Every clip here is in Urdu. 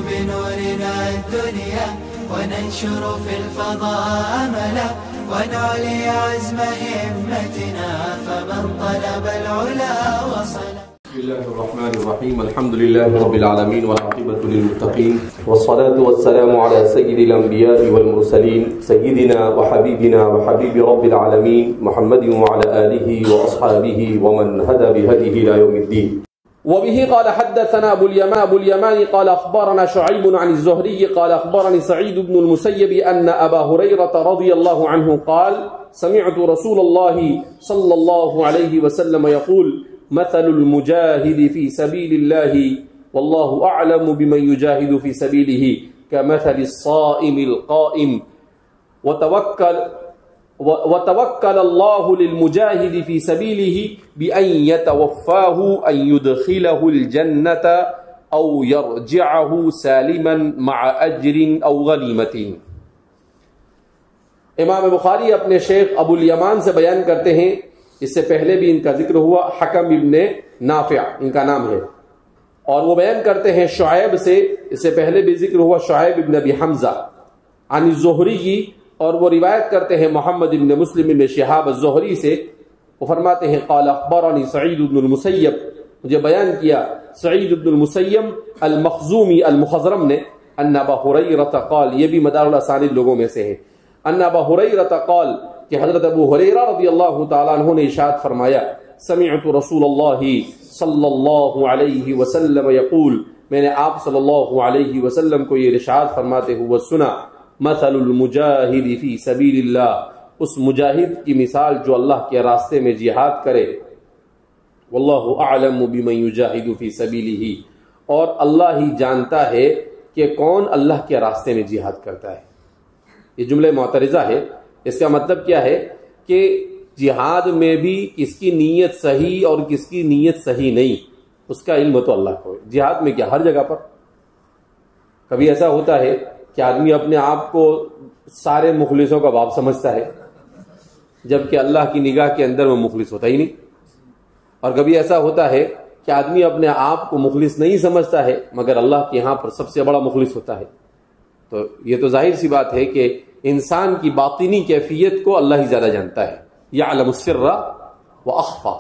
بنورنا الدنيا وننشر في الفضاء أملا ونعلي عزم همتنا فمن طلب العلا وصل. بسم الله الرحمن الرحيم. الحمد لله رب العالمين والعاقبة للمتقين والصلاة والسلام على سيد الأنبياء والمرسلين سيدنا وحبيبنا وحبيب رب العالمين محمد وعلى آله وأصحابه ومن هدى بهديه إلى يوم الدين. وبه قال حدثنا أبو اليمان قال أخبرنا شعيب عن الزهري قال أخبرني سعيد بن المسيب أن أبا هريرة رضي الله عنه قال سمعت رسول الله صلى الله عليه وسلم يقول مثل المجاهد في سبيل الله والله أعلم بمن يجاهد في سبيله كمثل الصائم القائم وتوكل الله للمجاهد في سبيله بأن يتوفاه أن يدخله الجنة أو يرجعه سالما مع أجر أو غنيمة. امام بخاری اپنے شیخ ابو الیمان سے بیان کرتے ہیں، اس سے پہلے بھی ان کا ذکر ہوا، حکم ابن نافع ان کا نام ہے، اور وہ بیان کرتے ہیں شعیب سے، اس سے پہلے بھی ذکر ہوا شعیب ابن ابی حمزہ عن الزہری، اور وہ روایت کرتے ہیں محمد ابن مسلم ابن شہاب الزہری سے، وہ فرماتے ہیں قال اخبرنی سعید بن المسیب، مجھے بیان کیا سعید بن المسیب المخزومی المخضرم نے، ان ابا ہریرہ قال، یہ بھی مدار الاسانید لوگوں میں سے ہے، ان ابا ہریرہ قال کہ حضرت ابو ہریرہ رضی اللہ تعالیٰ عنہ نے ارشاد فرمایا سمعت رسول اللہ صلی اللہ علیہ وسلم یقول، میں نے آپ صلی اللہ علیہ وسلم کو یہ ارشاد فرماتے ہوئے سنا مثل المجاہد فی سبیل اللہ، اس مجاہد کی مثال جو اللہ کے راستے میں جہاد کرے، واللہ اعلم بمن یجاہد فی سبیلہ، اور اللہ ہی جانتا ہے کہ کون اللہ کے راستے میں جہاد کرتا ہے. یہ جملہ معترضہ ہے، اس کا مطلب کیا ہے کہ جہاد میں بھی کس کی نیت صحیح اور کس کی نیت صحیح نہیں اس کا علم تو اللہ کو ہے. جہاد میں کیا ہر جگہ پر کبھی ایسا ہوتا ہے کہ آدمی اپنے آپ کو سارے مخلصوں کا باپ سمجھتا ہے، جبکہ اللہ کی نگاہ کے اندر وہ مخلص ہوتا ہی نہیں، اور کبھی ایسا ہوتا ہے کہ آدمی اپنے آپ کو مخلص نہیں سمجھتا ہے مگر اللہ کے ہاں پر سب سے بڑا مخلص ہوتا ہے. تو یہ تو ظاہر سی بات ہے کہ انسان کی باطنی کیفیت کو اللہ ہی زیادہ جانتا ہے. یعلم السر واخفی،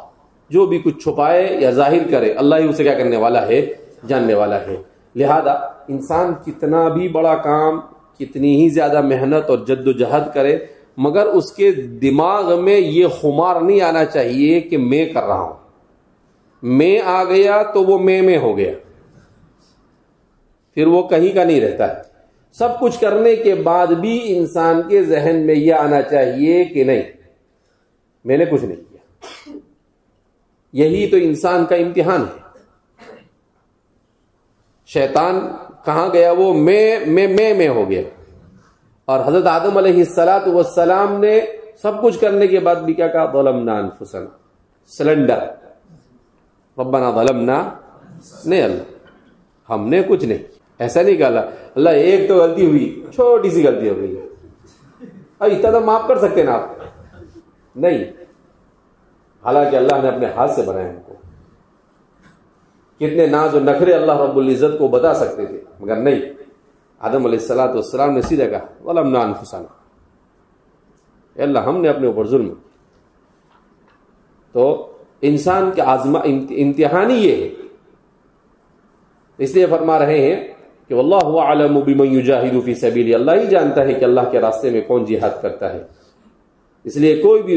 جو بھی کچھ چھپائے یا ظاہر کرے اللہ ہی اسے کیا کرنے والا ہے، جاننے والا ہے. لہذا انسان کتنا بھی بڑا کام، کتنی ہی زیادہ محنت اور جد و جہد کرے، مگر اس کے دماغ میں یہ خمار نہیں آنا چاہیے کہ میں کر رہا ہوں. میں آ گیا تو وہ میں ہو گیا، پھر وہ کہیں کا نہیں رہتا ہے. سب کچھ کرنے کے بعد بھی انسان کے ذہن میں یہ آنا چاہیے کہ نہیں، میں نے کچھ نہیں کیا. یہی تو انسان کا امتحان ہے. شیطان کہاں گیا، وہ میں ہو گیا. اور حضرت آدم علیہ السلام نے سب کچھ کرنے کے بعد بھی کیا کہا، ظلمنا انفسنا، سلنڈر، ربنا ظلمنا، نہیں اللہ ہم نے کچھ نہیں. ایسا نہیں کہا اللہ ایک تو غلطی ہوئی، چھوٹی سی غلطی ہو گئی، اب اتنا تو معاف کر سکتے نا آپ، نہیں. حالانکہ اللہ نے اپنے ہاتھ سے بنایا ہم کو، کتنے ناز و نخرے اللہ رب العزت کو بتا سکتے تھے مگر نہیں. آدم علیہ السلام نے سیدھا کہا ظلمنا انفسنا، اے اللہ ہم نے اپنے اوپر ظلم. تو انسان کا امتحان ہی یہ ہے. اس لیے فرما رہے ہیں کہ واللہ اعلم بمن یجاہد فی سبیلہ، اللہ ہی جانتا ہے کہ اللہ کے راستے میں کون جہاد کرتا ہے. اس لیے کوئی بھی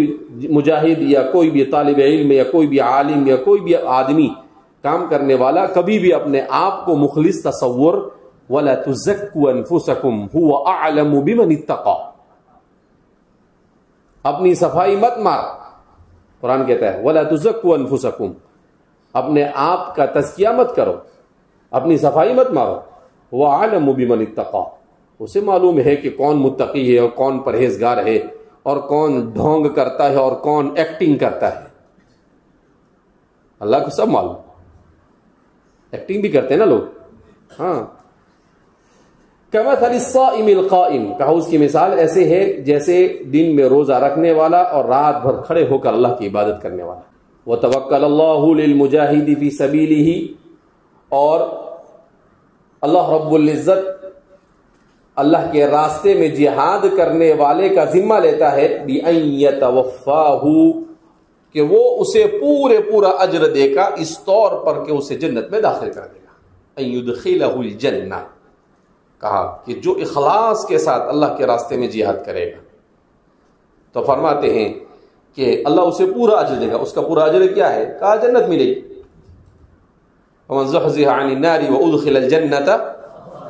مجاہد یا کوئی بھی طالب علم یا کوئی بھی عالم یا کوئی بھی آدمی کام کرنے والا کبھی بھی اپنے آپ کو مخلص تصور، وَلَا تُزَكُّوا أَنفُسَكُمْ هُوَ أَعْلَمُ بِمَنِ اتَّقَى، اپنی صفائی مت مار. قرآن کہتا ہے وَلَا تُزَكُّوا أَنفُسَكُمْ، اپنے آپ کا تزکیہ مت کرو، اپنی صفائی مت مارو. وہ عالم بمن اتقى، اسے معلوم ہے کہ کون متقی ہے اور کون پرہیزگار ہے اور کون ڈھونگ کرتا ہے اور کون ایکٹنگ کرتا ہے. اللہ کو سب معلوم. ایکٹنگ بھی کرتے ہیں نا لوگ. ہاں کمثل الصائم القائم، کہا اس کی مثال ایسے ہے جیسے دن میں روزہ رکھنے والا اور رات بھر کھڑے ہو کر اللہ کی عبادت کرنے والا. وَتَوَكَّلَ اللَّهُ لِلْمُجَاهِدِ فِي سَبِيلِهِ، اور اللہ رب العزت اللہ کے راستے میں جہاد کرنے والے کا ذمہ لیتا ہے بِأَن يَتَوَفَّاهُ کہ وہ اسے پورا اجر دے گا، اس طور پر کہ اسے جنت میں داخل کر دے گا. أَن يُدْخِلَهُ الْجَنَّةَ کہا کہ جو اخلاص کے ساتھ اللہ کے راستے میں جہاد کرے گا. تو فرماتے ہیں کہ اللہ اسے پورا اجر دے گا. اس کا پورا اجر کیا ہے؟ کہا جنت ملے گی. وَمَنْ زُحْزِحَ عَنِ النَّارِ وَأُدْخِلَ الْجَنَّةَ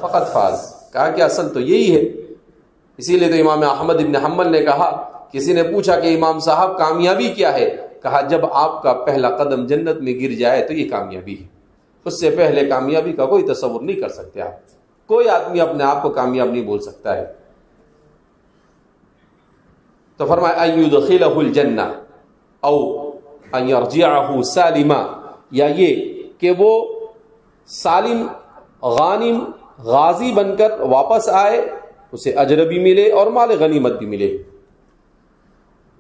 فَقَدْ فَازَ. کہا کہ اصل تو یہی ہے. اسی لیے تو امام احمد بن حنبل نے کہا، کسی نے پوچھا کہ امام صاحب کامیابی کیا ہے؟ کہا جب آپ کا پہلا قدم جنت میں گر جائے تو یہ کامیابی ہے. اس سے پہلے کامیابی کا کوئی تصور نہیں کر سکتے آپ. کوئی آدمی اپنے آپ کو کامیاب نہیں بول سکتا ہے. تو فرمایا أَن يُدْخِلَهُ الْجَنَّةَ او أَن يَرْجِعَهُ سَالِمًا، یا یہ کہ وہ سالم غانم غازی بن کر واپس آئے، اسے اجر بھی ملے اور مال غنیمت بھی ملے.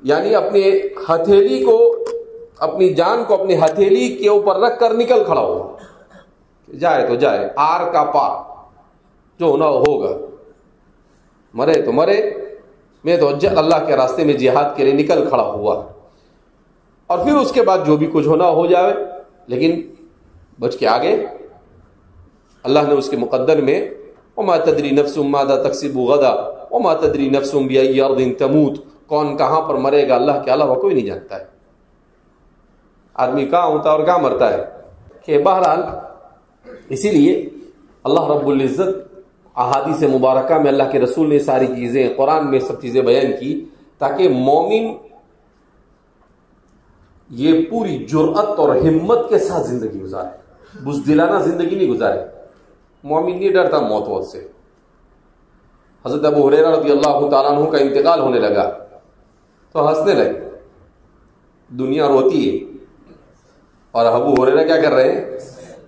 یعنی اپنے ہتھیلی کو، اپنی جان کو اپنی ہتھیلی کے اوپر رکھ کر نکل کھڑا ہو، جائے تو جائے، آر کا پار، جو ہونا ہوگا، مرے تو مرے، میں تو اللہ کے راستے میں جہاد کے لیے نکل کھڑا ہوا، اور پھر اس کے بعد جو بھی کچھ ہونا ہو جائے، لیکن بچ کے آگے اللہ نے اس کے مقدر میں وَمَا تَدْرِي نَفْسٌ مَاذَا تَكْسِبُ غَدًا وَمَا تَدْرِي نَفْسٌ بِأَيِّ أَرْضٍ تَمُوتُ، کون کہاں پر مرے گا اللہ کے علاوہ کوئی نہیں جانتا ہے. آدمی کہاں ہوتا ہے اور کہاں مرتا ہے. کہ بہرحال اسی لیے اللہ رب العزت احادیث مبارکہ میں اللہ کے رسول نے ساری چیزیں، قرآن میں سب چیزیں بیان کی تاکہ مومن یہ پوری جرأت اور ہمت کے ساتھ زندگی گزارے، بزدلانہ زندگی نہیں گزارے. مومن نہیں ڈرتا موت سے. حضرت ابو ہریرہ رضی اللہ تعالیٰ عنہ کا انتقال ہونے لگا تو ہنسنے لگے، دنیا روتی ہے اور ابو ہریرہ کیا کر رہے ہیں؟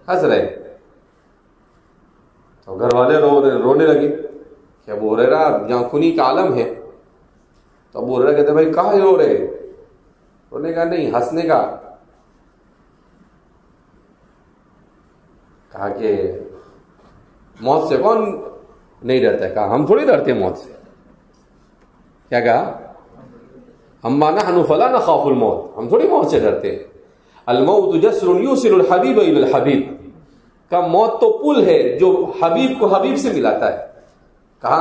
ہنس رہے ہیں. تو گھر والے رونے لگے کہ ابو ہریرہ یہاں خونی کا عالم ہے. تو ابو ہریرہ کہتے بھائی کہاں رو رہے؟ رونے کا نہیں، ہنسنے کا. کہا کہ موت سے کون نہیں ڈرتا ہے؟ کہا ہم تھوڑی ڈرتے موت سے. کیا کہا؟ اما نحن فلا نخاف الموت، ہم تھوڑی موت سے ڈرتے ہیں. الموت جسر یوصل الحبیب الی الحبیب، کا موت تو پل ہے جو حبیب کو حبیب سے ملاتا ہے. کہا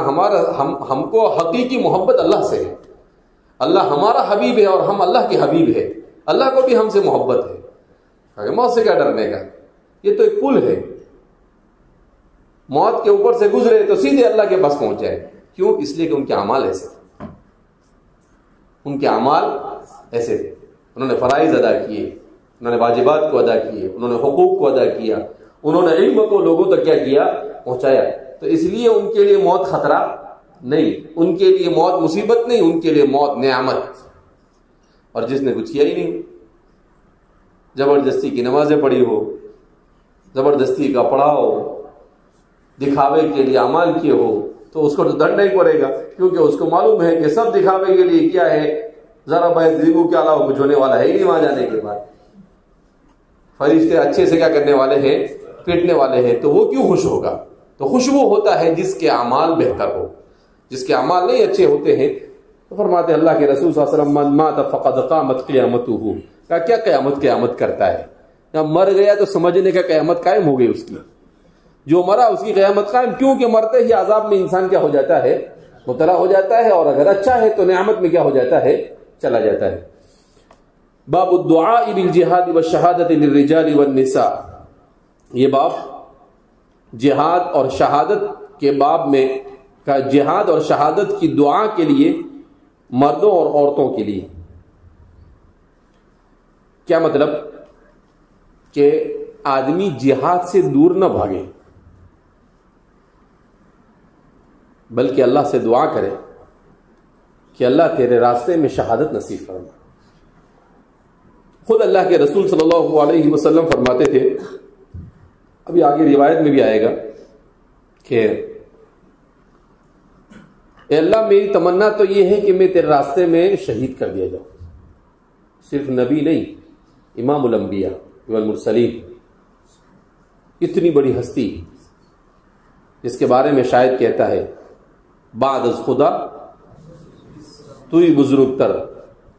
ہم کو حقیقی محبت اللہ سے ہے، اللہ ہمارا حبیب ہے اور ہم اللہ کے حبیب ہے، اللہ کو بھی ہم سے محبت ہے. کہا موت سے کیا ڈرنے کا، یہ تو ایک پل ہے. موت کے اوپر سے گزرے تو سیدھے اللہ کے پاس پہنچ جائے. کیوں؟ اس لیے کہ ان کے اعمال ایسے تھے، ان کے اعمال ایسے تھے. انہوں نے فرائض ادا کیے، انہوں نے واجبات کو ادا کیے، انہوں نے حقوق کو ادا کیا، انہوں نے علم کو لوگوں تک کیا کیا؟ پہنچایا. تو اس لیے ان کے لیے موت خطرہ نہیں، ان کے لیے موت مصیبت نہیں، ان کے لیے موت نعمت. اور جس نے کچھ کیا ہی نہیں، زبردستی کی نمازیں پڑھی ہو، زبردستی کا پڑھا ہو، دکھاوے کے لیے اعمال کیے ہو، تو اس کو تو دنڈ نہیں پڑے گا، کیونکہ اس کو معلوم ہے کہ سب دکھاوے کے لیے کیا ہے، ذرا بحث دیگو کے علاوہ کچھ ہونے والا ہے ہی نہیں وہاں جانے کے بعد. فرشتے اچھے سے کیا کرنے والے ہیں؟ پیٹنے والے ہیں. تو وہ کیوں خوش ہوگا؟ تو خوش وہ ہوتا ہے جس کے اعمال بہتر ہو. جس کے اعمال نہیں اچھے ہوتے ہیں، تو فرماتے اللہ کے رسول صلی اللہ علیہ وسلم من مات فقد قامت قیامته. کیا قیامت کرتا ہے؟ جب مر گیا تو سمجھنے کا قیامت قائم ہو گئی اس کی. جو مرا اس کی قیامت قائم، کیونکہ مرتے ہی عذاب میں انسان کیا ہو جاتا ہے؟ مبتلا ہو جاتا ہے، اور اگر اچھا ہے تو نعمت میں کیا ہو جاتا ہے؟ چلا جاتا ہے. باب الدعاء بالجہاد والشہادت للرجال والنساء، یہ باب جہاد اور شہادت کے باب میں کا جہاد اور شہادت کی دعا کے لیے مردوں اور عورتوں کے لیے. کیا مطلب؟ کہ آدمی جہاد سے دور نہ بھاگے، بلکہ اللہ سے دعا کرے کہ اللہ تیرے راستے میں شہادت نصیب فرما. خود اللہ کے رسول صلی اللہ علیہ وسلم فرماتے تھے، ابھی آگے روایت میں بھی آئے گا کہ اے اللہ میری تمنا تو یہ ہے کہ میں تیرے راستے میں شہید کر دیا جاؤں. صرف نبی نہیں، امام الانبیاء والمرسلین، اتنی بڑی ہستی جس کے بارے میں شاید کہتا ہے بعد از خدا تو ہی بزرگ تر،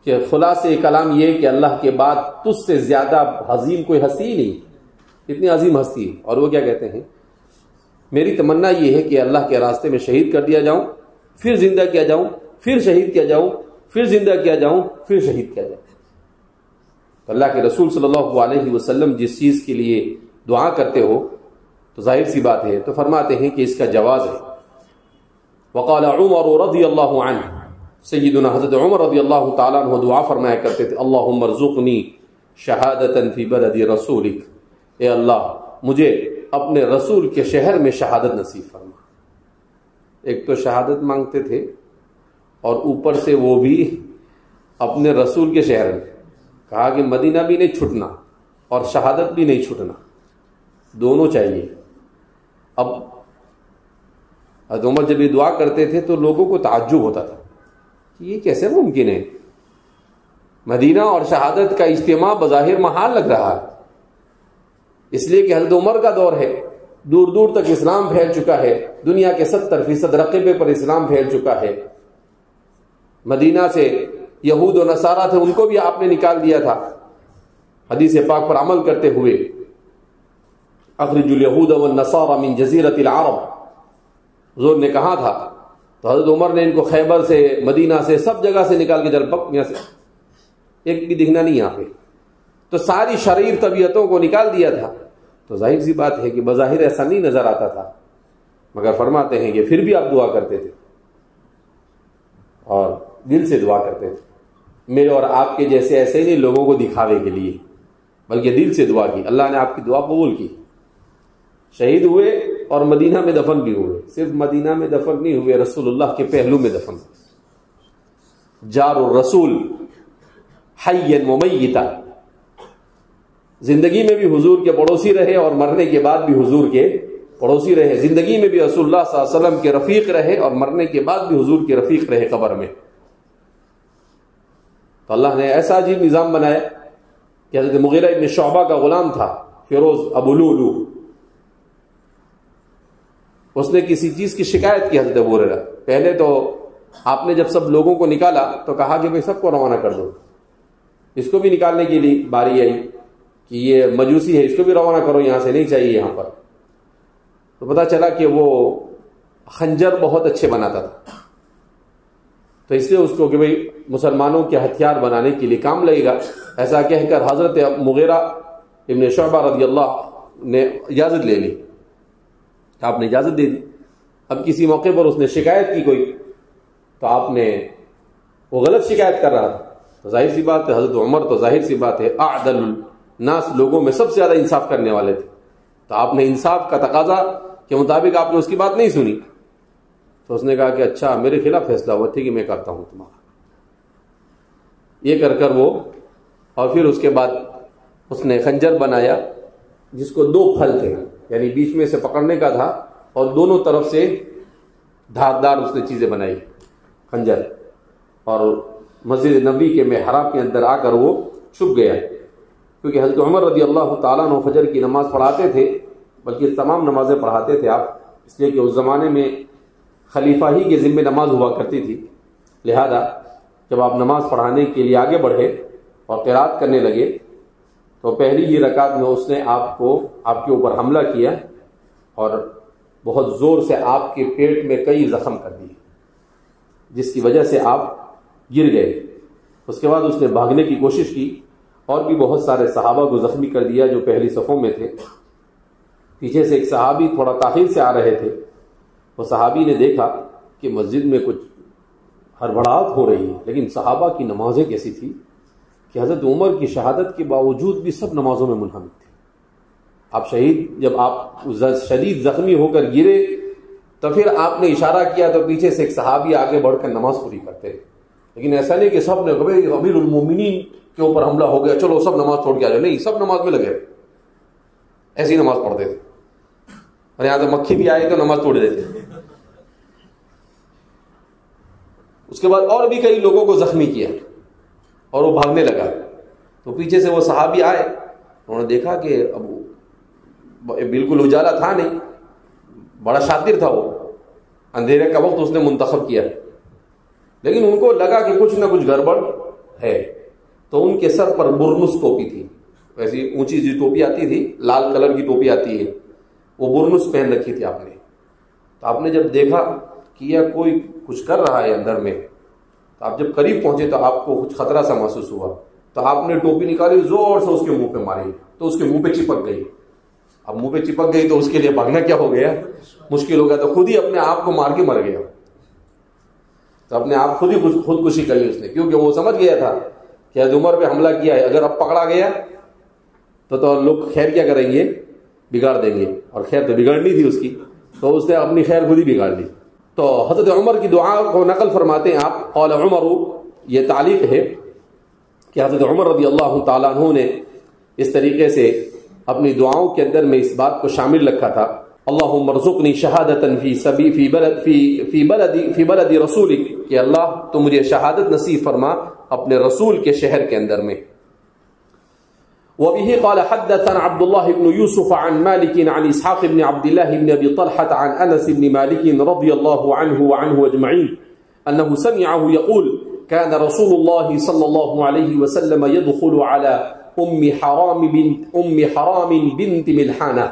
کہ خلاصے کلام یہ کہ اللہ کے بعد تجھ سے زیادہ عظیم کوئی ہستی نہیں، اتنی عظیم ہستی ہے۔ اور وہ کیا کہتے ہیں، میری تمنا یہ ہے کہ اللہ کے راستے میں شہید کر دیا جاؤں، پھر زندہ کیا جاؤں، پھر شہید کیا جاؤں، پھر زندہ کیا جاؤں، پھر شہید کیا جاؤں۔ تو اللہ کے رسول صلی اللہ علیہ وسلم جس چیز کے لیے دعا کرتے ہو تو ظاہر سی بات ہے، تو فرماتے ہیں کہ اس کا جواز ہے۔ وقال عمر رضی اللہ عنہ، سیدنا حضرت عمر رضی اللہ تعالیٰ عنہ دعا فرمایا کرتے تھے، اللہم ارزقنی شہادتا فی بلد رسولک، اے اللہ مجھے اپنے رسول کے شہر میں شہادت نصیب فرما۔ ایک تو شہادت مانگتے تھے اور اوپر سے وہ بھی اپنے رسول کے شہر میں، کہا کہ مدینہ بھی نہیں چھٹنا اور شہادت بھی نہیں چھٹنا، دونوں چاہیے۔ اب حضرت عمر جب یہ دعا کرتے تھے تو لوگوں کو تعجب ہوتا تھا کہ یہ کیسے ممکن ہے، مدینہ اور شہادت کا اجتماع بظاہر محال لگ رہا ہے، اس لیے کہ حضرت عمر کا دور ہے، دور دور تک اسلام پھیل چکا ہے، دنیا کے 70% رقبے پر اسلام پھیل چکا ہے، مدینہ سے یہود و نصارہ تھے ان کو بھی آپ نے نکال دیا تھا حدیث پاک پر عمل کرتے ہوئے، اخرج الیہود والنصارى من جزیرۃ العرب، حضور نے کہا تھا، تو حضرت عمر نے ان کو خیبر سے، مدینہ سے، سب جگہ سے نکال کے جلپک، یہاں سے ایک بھی دکھنا نہیں یہاں پہ، تو ساری شریر طبیعتوں کو نکال دیا تھا۔ تو ظاہر سی بات ہے کہ بظاہر ایسا نہیں نظر آتا تھا، مگر فرماتے ہیں کہ پھر بھی آپ دعا کرتے تھے اور دل سے دعا کرتے تھے، میرے اور آپ کے جیسے ایسے ہی نہیں لوگوں کو دکھاوے کے لیے، بلکہ دل سے دعا کی، اللہ نے آپ کی دعا قبول کی، شہید ہوئے اور مدینہ میں دفن بھی ہوئے، صرف مدینہ میں دفن نہیں ہوئے، رسول اللہ کے پہلو میں دفن ہوئے، جار الرسول حیا ومیتا، زندگی میں بھی حضور کے پڑوسی رہے اور مرنے کے بعد بھی حضور کے پڑوسی رہے، زندگی میں بھی رسول اللہ صلی اللہ علیہ وسلم کے رفیق رہے اور مرنے کے بعد بھی حضور کے رفیق رہے قبر میں۔ تو اللہ نے ایسا عجیب نظام بنایا کہ حضرت مغیرہ ابن شعبہ کا غلام تھا فیروز ابو لولو، اس نے کسی چیز کی شکایت کی حضرت ابو ہریرہ، پہلے تو آپ نے جب سب لوگوں کو نکالا تو کہا کہ بھائی سب کو روانہ کر دو، اس کو بھی نکالنے کے لیے باری آئی کہ یہ مجوسی ہے، اس کو بھی روانہ کرو، یہاں سے نہیں چاہیے یہاں پر۔ تو پتا چلا کہ وہ خنجر بہت اچھے بناتا تھا، تو اس لیے اس کو کہ بھئی مسلمانوں کے ہتھیار بنانے کے لیے کام لگے گا، ایسا کہہ کر حضرت مغیرہ ابن شعبہ رضی اللہ نے اجازت لے لی، آپ نے اجازت دے دی۔ اب کسی موقع پر اس نے شکایت کی کوئی، تو آپ نے، وہ غلط شکایت کر رہا تھا، تو ظاہر سی بات ہے حضرت عمر تو ظاہر سی بات ہے اعدل الناس، لوگوں میں سب سے زیادہ انصاف کرنے والے تھے، تو آپ نے انصاف کا تقاضا کے مطابق آپ نے اس کی بات نہیں سنی، تو اس نے کہا کہ اچھا میرے خلاف فیصلہ ہوا، ٹھیک ہے میں کرتا ہوں تمہارا، یہ کر کر وہ، اور پھر اس کے بعد اس نے خنجر بنایا جس کو 2 پھل تھے، یعنی بیچ میں سے پکڑنے کا تھا اور دونوں طرف سے دھاردار اس نے چیزیں بنائی خنجر، اور مسجد نبی کے محراب کے اندر آ کر وہ چھپ گیا، کیونکہ حضرت عمر رضی اللہ تعالیٰ عنہ فجر کی نماز پڑھاتے تھے، بلکہ تمام نمازیں پڑھاتے تھے آپ، اس لیے کہ اس زمانے میں خلیفہ ہی کے ذمہ نماز ہوا کرتی تھی، لہذا جب آپ نماز پڑھانے کے لیے آگے بڑھے اور قرات کرنے لگے تو پہلی ہی رکعت میں اس نے آپ کے اوپر حملہ کیا اور بہت زور سے آپ کے پیٹ میں کئی زخم کر دیے، جس کی وجہ سے آپ گر گئے۔ اس کے بعد اس نے بھاگنے کی کوشش کی اور بھی بہت سارے صحابہ کو زخمی کر دیا جو پہلی صفوں میں تھے۔ پیچھے سے ایک صحابی تھوڑا تاخیر سے آ رہے تھے، وہ صحابی نے دیکھا کہ مسجد میں کچھ ہڑبڑاہٹ ہو رہی ہے، لیکن صحابہ کی نمازیں کیسی تھی کہ حضرت عمر کی شہادت کے باوجود بھی سب نمازوں میں منہمک تھے۔ آپ جب آپ شدید زخمی ہو کر گرے تو پھر آپ نے اشارہ کیا تو پیچھے سے ایک صحابی آگے بڑھ کر نماز پوری کرتے، لیکن ایسا نہیں کہ سب نے امیر المومنین کے اوپر حملہ ہو گیا چلو سب نماز چھوڑ کے آ جائے، نہیں، سب نماز میں لگے، ایسی نماز پڑھتے تھے، اور یہاں تو مکھی بھی آئے تو نماز توڑ دیتے۔ اس کے بعد اور بھی کئی لوگوں کو زخمی کیا اور وہ بھاگنے لگا، تو پیچھے سے وہ صحابی آئے، انہوں نے دیکھا کہ اب بالکل اجالا تھا نہیں، بڑا شاطر تھا وہ، اندھیرے کا وقت اس نے منتخب کیا، لیکن ان کو لگا کہ کچھ نہ کچھ گڑبڑ ہے، تو ان کے سر پر برنس ٹوپی تھی، ویسی اونچی سی ٹوپی آتی تھی، لال کلر کی ٹوپی آتی ہے، وہ برنس پہن رکھی تھی آپ نے۔ تو آپ نے جب دیکھا کہ یہ کوئی کچھ کر رہا ہے اندر میں، تو آپ جب قریب پہنچے تو آپ کو کچھ خطرہ سا محسوس ہوا، تو آپ نے ٹوپی نکالی، زور سے اس کے منہ پہ ماری، تو اس کے منہ پہ چپک گئی۔ اب منہ پہ چپک گئی تو اس کے لیے بھاگنا کیا ہو گیا، مشکل ہو گیا، تو خود ہی اپنے آپ کو مار کے مر گیا۔ تو اپنے آپ خود ہی خودکشی کر لی اس نے، کیونکہ وہ سمجھ گیا تھا کہ حضرت عمر پہ حملہ کیا ہے، اگر اب پکڑا گیا تو لوگ خیر کیا کریں گے، بگاڑ دیں گے، اور خیر تو بگڑنی تھی اس کی، تو اس نے اپنی خیر خود ہی بگاڑ لی۔ تو حضرت عمر کی دعا کو نقل فرماتے ہیں آپ، قال عمر، یہ تعلیق ہے کہ حضرت عمر رضی اللہ تعالیٰ عنہ نے اس طریقے سے اپنی دعاؤں کے اندر میں اس بات کو شامل رکھا تھا، اللہم ارزقنی شہادتا فی بلد رسولک، کہ اللہ تو مجھے شہادت نصیب فرما اپنے رسول کے شہر کے اندر میں۔ وبه قال حدثنا عبد الله بن يوسف عن مالك عن اسحاق بن عبد الله بن ابي طلحه عن انس بن مالك رضي الله عنه وعنه اجمعين انه سمعه يقول كان رسول الله صلى الله عليه وسلم يدخل على ام حرام بنت ملحانه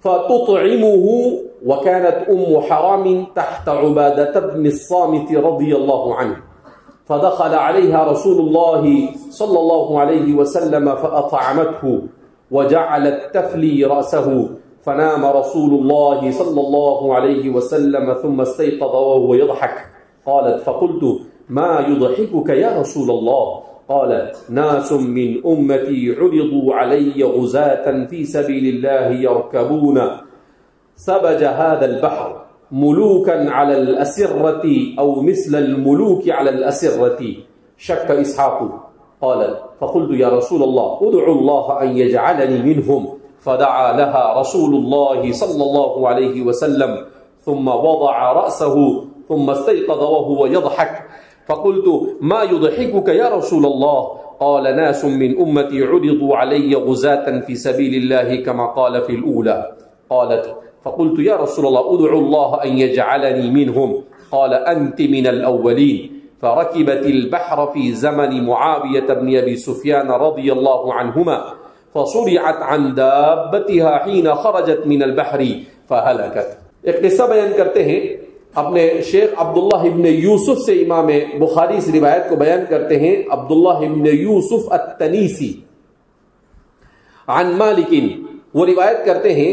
فتطعمه، وكانت ام حرام تحت عبادة بن الصامت رضي الله عنه، فدخل عليها رسول الله صلى الله عليه وسلم فأطعمته وجعلت تفلي رأسه، فنام رسول الله صلى الله عليه وسلم ثم استيقظ وهو يضحك، قالت فقلت ما يضحكك يا رسول الله؟ قال ناس من أمتي عرضوا علي غزاة في سبيل الله يركبون سبج هذا البحر ملوكا على الأسرة أو مثل الملوك على الأسرة، شك إسحاق، قال فقلت يا رسول الله ادعو الله أن يجعلني منهم، فدعا لها رسول الله صلى الله عليه وسلم ثم وضع رأسه ثم استيقظ وهو يضحك، فقلت ما يضحكك يا رسول الله؟ قال ناس من أمتي عرضوا علي غزاة في سبيل الله كما قال في الأولى، قالت فقلت يا رسول الله ادعو الله أن يجعلني منهم، قال أنت من الأولين، فركبت البحر في زمن معاوية بن أبي سفيان رضي الله عنهما، فصرعت عن دابتها حين خرجت من البحر فهلكت۔ ایک قصہ بیان کرتے ہیں اپنے شیخ عبداللہ ابن یوسف سے، امام بخاری اس روایت کو بیان کرتے ہیں عبداللہ ابن یوسف التنیسی عن مالک، وہ روایت کرتے ہیں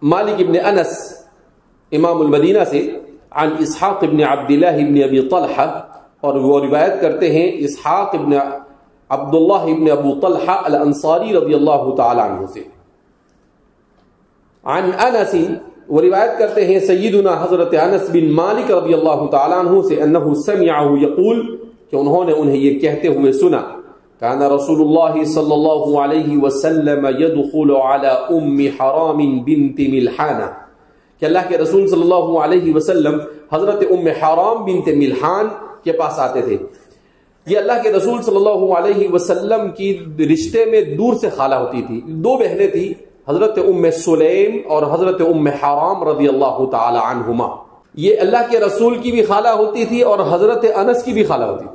مالک ابن انس امام المدینہ سے، عن اسحاق ابن عبداللہ ابن ابی طلحہ، اور وہ روایت کرتے ہیں اسحاق ابن عبداللہ ابن ابو طلحہ الانصاری رضی اللہ تعالی عنہ سے، عن انس، وہ روایت کرتے ہیں سیدنا حضرت انس بن مالک رضی اللہ تعالی عنہ سے، انہ سمعہ یقول، کہ انہوں نے انہیں یہ کہتے ہوئے سنا، كان رسول الله صلى الله عليه وسلم يدخل على ام حرام بنت ملحانہ، کہ اللہ کے رسول صلی اللہ علیہ وسلم حضرت ام حرام بنت ملحان کے پاس آتے تھے۔ یہ اللہ کے رسول صلی اللہ علیہ وسلم کی رشتے میں دور سے خالہ ہوتی تھی، دو بہنیں تھی، حضرت ام سلیم اور حضرت ام حرام رضی اللہ تعالی عنہما۔ یہ اللہ کے رسول کی بھی خالہ ہوتی تھی اور حضرت انس کی بھی خالہ ہوتی تھی،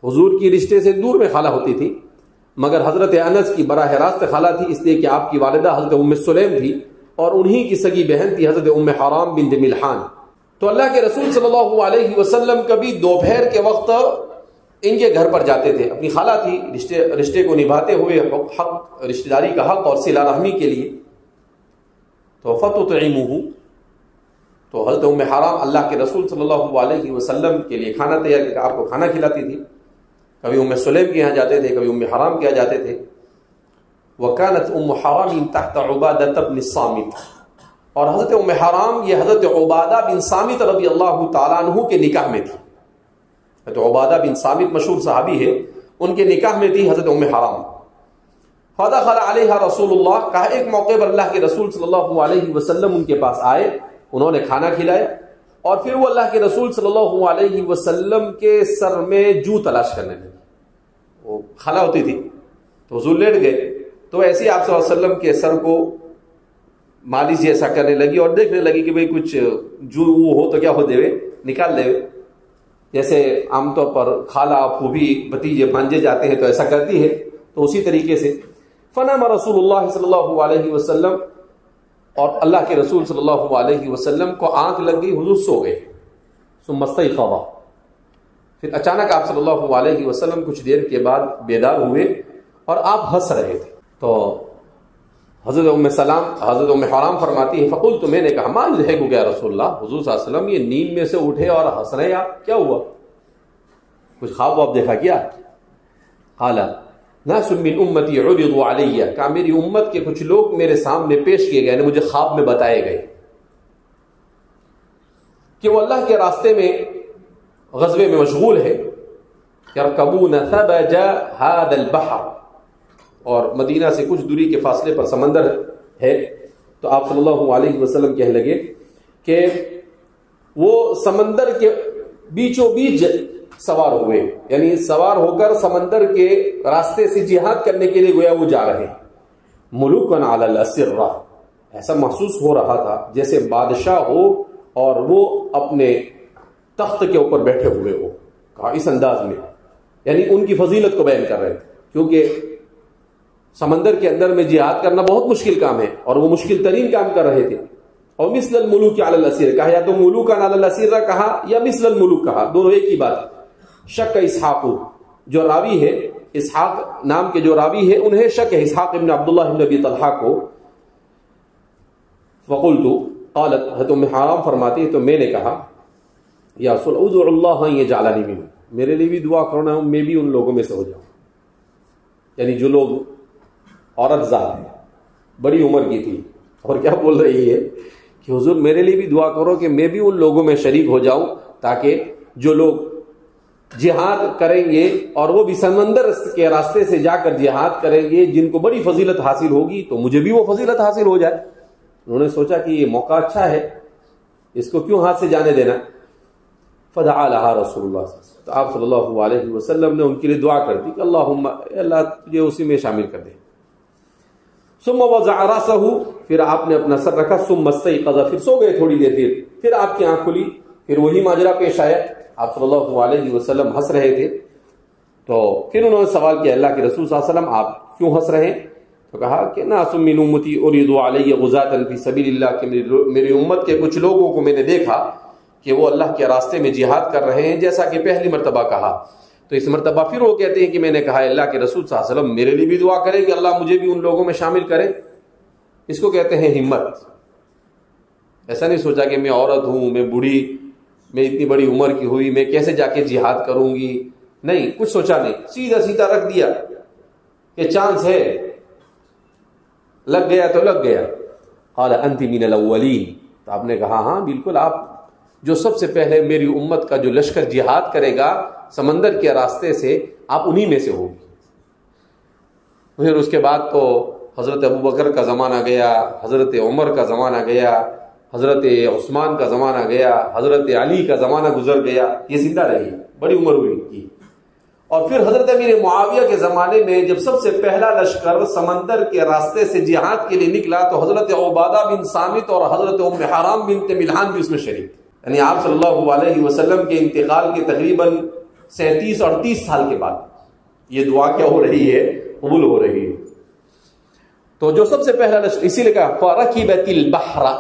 حضور کی رشتے سے دور میں خالہ ہوتی تھی، مگر حضرت انس کی براہ راست خالہ تھی، اس لیے کہ آپ کی والدہ حضرت ام سلیم تھی اور انہی کی سگی بہن تھی حضرت ام حرام بنت ملحان۔ تو اللہ کے رسول صلی اللہ علیہ وسلم کبھی دوپہر کے وقت ان کے گھر پر جاتے تھے، اپنی خالہ تھی، رشتے کو نبھاتے ہوئے حق، رشتہ داری کا حق اور صلہ رحمی کے لیے، تو فتطعمہ، تو حضرت ام حرام اللہ کے رسول صلی اللہ علیہ وسلم کے لیے کھانا تیار کر کے آپ کو کھانا کھلاتی تھی۔ کبھی ام سلیم کے یہاں جاتے تھے، کبھی ام حرام کے یہاں جاتے تھے۔ وکانت ام حرام تحت عبادہ بن الصامت، اور حضرت ام حرام یہ حضرت عبادہ بن صامت رضی اللہ تعالیٰ عنہ کے نکاح میں تھی۔ حضرت عبادہ بن صامت مشہور صحابی ہے، ان کے نکاح میں تھی حضرت ام حرام۔ فدخل علیہا رسول اللہ، کہا ایک موقع پر اللہ کے رسول صلی اللہ علیہ وسلم ان کے پاس آئے، انہوں نے کھانا کھلایا، اور پھر وہ اللہ کے رسول صلی اللہ علیہ وسلم کے سر میں جو تلاش کرنے لگے۔ وہ خالہ ہوتی تھی تو حضور لیٹ گئے، تو ایسے آپ صلی اللہ علیہ وسلم کے سر کو مالش جیسا کرنے لگی اور دیکھنے لگی کہ بھئی کچھ جو وہ ہو تو کیا ہو دے نکال دے، جیسے عام طور پر خالہ پھوپھی بھتیجے بھانجے جاتے ہیں تو ایسا کرتی ہے، تو اسی طریقے سے فنام رسول اللہ صلی اللہ علیہ وسلم، اور اللہ کے رسول صلی اللہ علیہ وسلم کو آنکھ لگ گئی، حضور سو گئے، ثم استيقظ، پھر اچانک آپ صلی اللہ علیہ وسلم کچھ دیر کے بعد بیدار ہوئے اور آپ ہنس رہے تھے۔ تو حضرت حضرت ام حرام فرماتی ہے فقلت، تو میں نے کہا ما یضحکک یا رسول اللہ، حضور صلی اللہ علیہ وسلم یہ نیند میں سے اٹھے اور ہنس رہے آپ، کیا ہوا؟ کچھ خواب واب دیکھا کیا؟ قال ناس من امتی عرضوا علی، کہ میری امت کے کچھ لوگ میرے سامنے پیش کیے گئے، یعنی مجھے خواب میں بتائے گئے کہ وہ اللہ کے راستے میں غزوے میں مشغول ہے، یرکبون ثبج هذا البحر، اور مدینہ سے کچھ دوری کے فاصلے پر سمندر ہے۔ تو آپ صلی اللہ علیہ وسلم کہنے لگے کہ وہ سمندر کے بیچوں بیچ سوار ہوئے، یعنی سوار ہو کر سمندر کے راستے سے جہاد کرنے کے لیے گویا وہ جا رہے ہیں۔ ملوکن علی الاسرہ، ایسا محسوس ہو رہا تھا جیسے بادشاہ ہو اور وہ اپنے تخت کے اوپر بیٹھے ہوئے ہو، کہا اس انداز میں، یعنی ان کی فضیلت کو بیان کر رہے تھے، کیونکہ سمندر کے اندر میں جہاد کرنا بہت مشکل کام ہے اور وہ مشکل ترین کام کر رہے تھے۔ اور مثل الملوک علی الاسیر کہا، یا تو ملوک علی الاسیر کہا یا مثل الملوک کہا، دونوں ایک ہی بات۔ شک اسحاق، جو راوی ہے اسحاق نام کے جو راوی ہے انہیں شک ہے اسحاق ابن عبداللہ ابن ابی طلحہ کو۔ فقلت، قالت، حضرت ام حرام فرماتی ہے تو میں نے کہا یا رسول ادعو اللہ ان یجعلنی منہم، میرے لیے بھی دعا کرنا میں بھی ان لوگوں میں سے ہو جاؤں، یعنی جو لوگ عورت ذات ہے، بڑی عمر کی تھی، اور کیا بول رہی ہے کہ حضور میرے لیے بھی دعا کرو کہ میں بھی ان لوگوں میں شریک ہو جاؤں، تاکہ جو لوگ جہاد کریں گے اور وہ بھی سمندر کے راستے سے جا کر جہاد کریں گے، جن کو بڑی فضیلت حاصل ہوگی تو مجھے بھی وہ فضیلت حاصل ہو جائے۔ انہوں نے سوچا کہ یہ موقع اچھا ہے، اس کو کیوں ہاتھ سے جانے دینا۔ فدعا لها رسول اللہ صلی اللہ علیہ وسلم، تو آپ صلی اللہ علیہ وسلم نے ان کے لیے دعا کر دی کہ اللہ تجھے اسی میں شامل کر دے۔ ثم وضع راسه، پھر آپ نے اپنا سر رکھا، ثم استيقظ، پھر سو گئے تھوڑی دیر، پھر آپ کی آنکھ کھلی، پھر وہی ماجرا پیش آیا، آپ صلی اللہ علیہ وسلم ہنس رہے تھے۔ تو پھر انہوں نے سوال کیا اللہ کے رسول صلی اللہ علیہ وسلم آپ کیوں ہنس رہے ہیں؟ تو کہا کہ ناس من امتی اریدوا علی غزاة فی سبیل اللہ، کہ میری امت کے کچھ لوگوں کو میں نے دیکھا کہ وہ اللہ کے راستے میں جہاد کر رہے ہیں، جیسا کہ پہلی مرتبہ کہا۔ تو اس مرتبہ پھر وہ کہتے ہیں کہ میں نے کہا اللہ کے رسول صلی اللہ علیہ وسلم میرے لیے بھی دعا کرے کہ اللہ مجھے بھی ان لوگوں میں شامل کرے۔ اس کو کہتے ہیں ہمت۔ ایسا نہیں سوچا کہ میں عورت ہوں، میں بوڑھی، میں اتنی بڑی عمر کی ہوئی، میں کیسے جا کے جہاد کروں گی، نہیں، کچھ سوچا نہیں، سیدھا سیدھا رکھ دیا کہ چانس ہے، لگ گیا تو لگ گیا۔ قال انت من الاولین، تو آپ نے کہا ہاں بالکل، آپ جو سب سے پہلے میری امت کا جو لشکر جہاد کرے گا سمندر کے راستے سے، آپ انہی میں سے ہوگی۔ پھر اس کے بعد تو حضرت ابوبکر کا زمانہ گیا، حضرت عمر کا زمانہ گیا، حضرت عثمان کا زمانہ گیا، حضرت علی کا زمانہ گزر گیا، یہ زندہ رہی، بڑی عمر ہوئی کی۔ اور پھر حضرت امیر معاویہ کے زمانے میں جب سب سے پہلا لشکر سمندر کے راستے سے جہاد کے لیے نکلا تو حضرت عبادہ بن صامت اور حضرت ام حرام بنت ملحان بھی اس میں شریک، یعنی آپ صلی اللہ علیہ وسلم کے انتقال کے تقریباً 37 اور 30 سال کے بعد یہ دعا کیا ہو رہی ہے، قبول ہو رہی ہے۔ تو جو سب سے پہلا لشکر، اسی لیے کہا فَرَكِبَتِ الْبَحْرَ،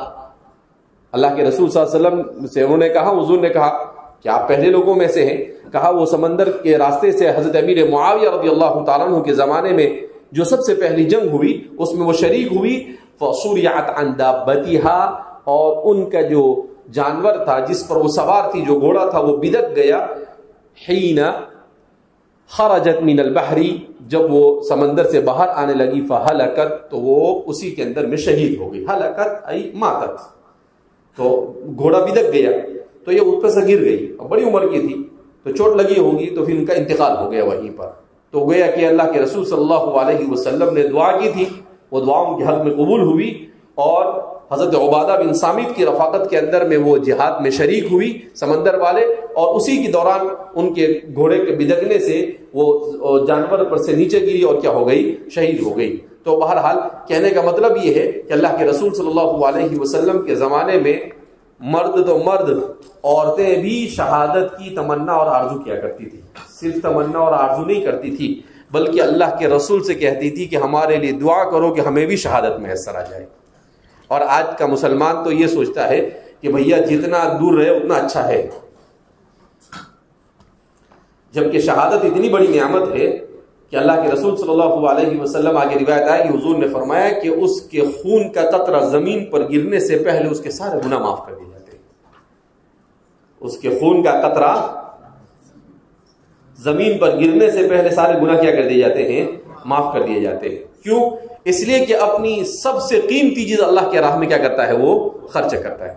اللہ کے رسول صلی اللہ علیہ وسلم سے انہوں نے کہا، حضور نے کہا کہ آپ پہلے لوگوں میں سے ہیں، کہا وہ سمندر کے راستے سے حضرت امیر معاویہ رضی اللہ تعالیٰ عنہ کے زمانے میں جو سب سے پہلی جنگ ہوئی اس میں وہ شریک ہوئی۔ فَصُرِعَتْ عَنْ دَابَّتِهَا، اور ان کا جو جانور تھا جس پر وہ سوار تھی، جو گھوڑا تھا، وہ بدک گیا۔ حین خرجت من البحر، جب وہ سمندر سے باہر آنے لگی، فہلکت، تو وہ اسی کے اندر میں شہید ہو گئی۔ ہلکت ای ماتت، تو گھوڑا بدک گیا تو یہ اس پر سے گر گئی، اور بڑی عمر کی تھی تو چوٹ لگی ہوگی تو پھر ان کا انتقال ہو گیا وہیں پر۔ تو گویا کہ اللہ کے رسول صلی اللہ علیہ وسلم نے دعا کی تھی، وہ دعا ان کے حق میں قبول ہوئی، اور حضرت عبادہ بن صامت کی رفاقت کے اندر میں وہ جہاد میں شریک ہوئی سمندر والے، اور اسی کے دوران ان کے گھوڑے کے بدکنے سے وہ جانور پر سے نیچے گری اور کیا ہو گئی، شہید ہو گئی۔ تو بہرحال کہنے کا مطلب یہ ہے کہ اللہ کے رسول صلی اللہ علیہ وسلم کے زمانے میں مرد تو مرد، عورتیں بھی شہادت کی تمنا اور آرزو کیا کرتی تھی. صرف تمنا اور آرزو نہیں کرتی تھی بلکہ اللہ کے رسول سے کہتی تھی کہ ہمارے لیے دعا کرو کہ ہمیں بھی شہادت میسر آ جائے. اور آج کا مسلمان تو یہ سوچتا ہے کہ بھیا جتنا دور رہے اتنا اچھا ہے، جبکہ شہادت اتنی بڑی نعمت ہے کہ اللہ کے رسول صلی اللہ علیہ وسلم آگے روایت ہے کہ حضور نے فرمایا کہ اس کے خون کا قطرہ زمین پر گرنے سے پہلے اس کے سارے گناہ معاف کر دیے جاتے ہیں. اس کے خون کا قطرہ زمین پر گرنے سے پہلے سارے گناہ کیا کر دیے جاتے ہیں؟ معاف کر دیے جاتے ہیں. کیوں؟ اس لیے کہ اپنی سب سے قیمتی چیز اللہ کے راہ میں کیا کرتا ہے؟ وہ خرچ کرتا ہے.